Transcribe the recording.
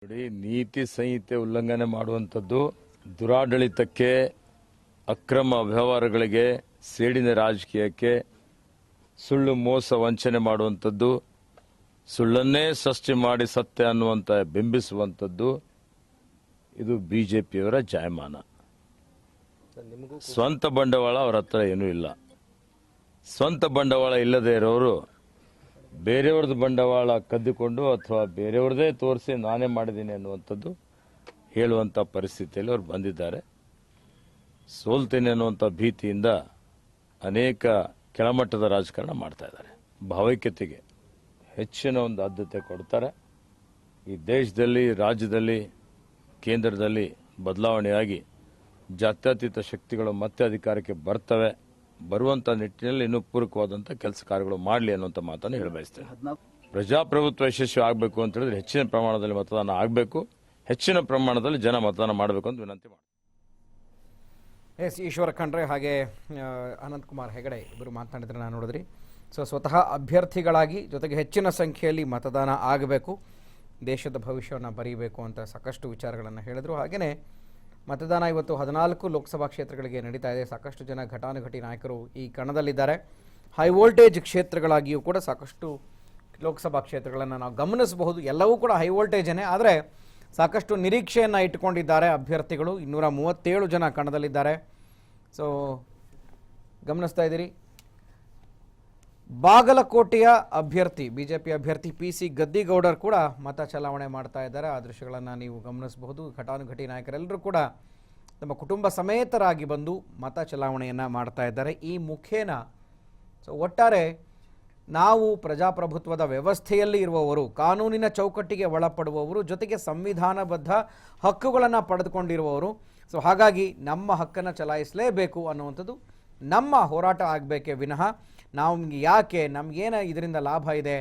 ನೋಡಿ, ನೀತಿ ಸಂಹಿತೆ ಉಲ್ಲಂಘನೆ ಮಾಡುವಂಥದ್ದು, ದುರಾಡಳಿತಕ್ಕೆ, ಅಕ್ರಮ ವ್ಯವಹಾರಗಳಿಗೆ, ಸೇಡಿನ ರಾಜಕೀಯಕ್ಕೆ, ಸುಳ್ಳು ಮೋಸ ವಂಚನೆ ಮಾಡುವಂಥದ್ದು, ಸುಳ್ಳನ್ನೇ ಸೃಷ್ಟಿ ಮಾಡಿ ಸತ್ಯ ಅನ್ನುವಂಥ ಬಿಂಬಿಸುವಂಥದ್ದು ಇದು ಬಿಜೆಪಿಯವರ ಜಾಯಮಾನ. ಸ್ವಂತ ಬಂಡವಾಳ ಅವರ ಹತ್ರ ಏನೂ ಇಲ್ಲ. ಸ್ವಂತ ಬಂಡವಾಳ ಇಲ್ಲದೆ ಇರೋರು ಬೇರೆಯವ್ರದ್ದು ಬಂಡವಾಳ ಕದ್ದುಕೊಂಡು ಅಥವಾ ಬೇರೆಯವ್ರದೇ ತೋರಿಸಿ ನಾನೇ ಮಾಡಿದ್ದೀನಿ ಅನ್ನುವಂಥದ್ದು ಹೇಳುವಂಥ ಪರಿಸ್ಥಿತಿಯಲ್ಲಿ ಅವರು ಬಂದಿದ್ದಾರೆ. ಸೋಲ್ತೇನೆ ಅನ್ನುವಂಥ ಭೀತಿಯಿಂದ ಅನೇಕ ಕೆಳಮಟ್ಟದ ರಾಜಕಾರಣ ಮಾಡ್ತಾ ಇದ್ದಾರೆ. ಭಾವೈಕ್ಯತೆಗೆ ಹೆಚ್ಚಿನ ಒಂದು ಆದ್ಯತೆ ಕೊಡ್ತಾರೆ. ಈ ದೇಶದಲ್ಲಿ, ರಾಜ್ಯದಲ್ಲಿ, ಕೇಂದ್ರದಲ್ಲಿ ಬದಲಾವಣೆಯಾಗಿ ಜಾತ್ಯತೀತ ಶಕ್ತಿಗಳು ಮತ್ತೆ ಅಧಿಕಾರಕ್ಕೆ ಬರ್ತವೆ. ಬರುವಂಥ ನಿಟ್ಟಿನಲ್ಲಿ ಇನ್ನೂ ಪೂರಕವಾದಂಥ ಕೆಲಸ ಕಾರ್ಯಗಳು ಮಾಡಲಿ ಅನ್ನುವಂಥ ಮಾತನ್ನು ಹೇಳಬಯಸ್ತೇನೆ. ಪ್ರಜಾಪ್ರಭುತ್ವ ಯಶಸ್ವಿ ಆಗಬೇಕು ಅಂತ ಹೇಳಿದ್ರೆ ಹೆಚ್ಚಿನ ಪ್ರಮಾಣದಲ್ಲಿ ಮತದಾನ ಆಗಬೇಕು, ಹೆಚ್ಚಿನ ಪ್ರಮಾಣದಲ್ಲಿ ಜನ ಮತದಾನ ಮಾಡಬೇಕು ಅಂತ ವಿನಂತಿ ಮಾಡಿ. ಎಸ್ ಈಶ್ವರ ಖಂಡ್ರೆ ಹಾಗೆ ಅನಂತಕುಮಾರ್ ಹೆಗಡೆ ಇಬ್ಬರು ಮಾತನಾಡಿದ್ರೆ ನಾನು ನೋಡಿದ್ರಿ. ಸ್ವತಃ ಅಭ್ಯರ್ಥಿಗಳಾಗಿ ಜೊತೆಗೆ ಹೆಚ್ಚಿನ ಸಂಖ್ಯೆಯಲ್ಲಿ ಮತದಾನ ಆಗಬೇಕು, ದೇಶದ ಭವಿಷ್ಯವನ್ನು ಬರೀಬೇಕು ಅಂತ ಸಾಕಷ್ಟು ವಿಚಾರಗಳನ್ನು ಹೇಳಿದರು. ಹಾಗೆಯೇ ಮತದಾನ ಇವತ್ತು 14 ಲೋಕಸಭಾ ಕ್ಷೇತ್ರಗಳಿಗೆ ನಡೀತಾ ಇದೆ. ಸಾಕಷ್ಟು ಜನ ಘಟಾನುಘಟಿ ನಾಯಕರು ಈ ಕಣದಲ್ಲಿದ್ದಾರೆ. ಹೈ ವೋಲ್ಟೇಜ್ ಕ್ಷೇತ್ರಗಳಾಗಿಯೂ ಕೂಡ ಸಾಕಷ್ಟು ಲೋಕಸಭಾ ಕ್ಷೇತ್ರಗಳನ್ನು ನಾವು ಗಮನಿಸಬಹುದು. ಎಲ್ಲವೂ ಕೂಡ ಹೈ ವೋಲ್ಟೇಜೇ, ಆದರೆ ಸಾಕಷ್ಟು ನಿರೀಕ್ಷೆಯನ್ನು ಇಟ್ಟುಕೊಂಡಿದ್ದಾರೆ ಅಭ್ಯರ್ಥಿಗಳು. 237 ಜನ ಕಣದಲ್ಲಿದ್ದಾರೆ. ಸೊ ಗಮನಿಸ್ತಾ ಇದ್ದೀರಿ, ಬಾಗಲಕೋಟೆಯ ಅಭ್ಯರ್ಥಿ ಬಿಜೆಪಿ ಅಭ್ಯರ್ಥಿ PC ಗದ್ದಿಗೌಡರು ಕೂಡ ಮತ ಚಲಾವಣೆ ಮಾಡ್ತಾ ಇದ್ದಾರೆ. ಆ ದೃಶ್ಯಗಳನ್ನು ನೀವು ಗಮನಿಸಬಹುದು. ಘಟಾನುಘಟಿ ನಾಯಕರೆಲ್ಲರೂ ಕೂಡ ತಮ್ಮ ಕುಟುಂಬ ಸಮೇತರಾಗಿ ಬಂದು ಮತ ಚಲಾವಣೆಯನ್ನು ಮಾಡ್ತಾ ಇದ್ದಾರೆ. ಈ ಮುಖೇನ ಒಟ್ಟಾರೆ ನಾವು ಪ್ರಜಾಪ್ರಭುತ್ವದ ವ್ಯವಸ್ಥೆಯಲ್ಲಿ ಇರುವವರು, ಕಾನೂನಿನ ಚೌಕಟ್ಟಿಗೆ ಒಳಪಡುವವರು, ಜೊತೆಗೆ ಸಂವಿಧಾನಬದ್ಧ ಹಕ್ಕುಗಳನ್ನು ಪಡೆದುಕೊಂಡಿರುವವರು. ಹಾಗಾಗಿ ನಮ್ಮ ಹಕ್ಕನ್ನು ಚಲಾಯಿಸಲೇಬೇಕು ಅನ್ನುವಂಥದ್ದು ನಮ್ಮ ಹೋರಾಟ ಆಗಬೇಕೇ ವಿನಃ ನಮಗೆ ಯಾಕೆ, ನಮಗೇನು ಇದರಿಂದ ಲಾಭ ಇದೆ,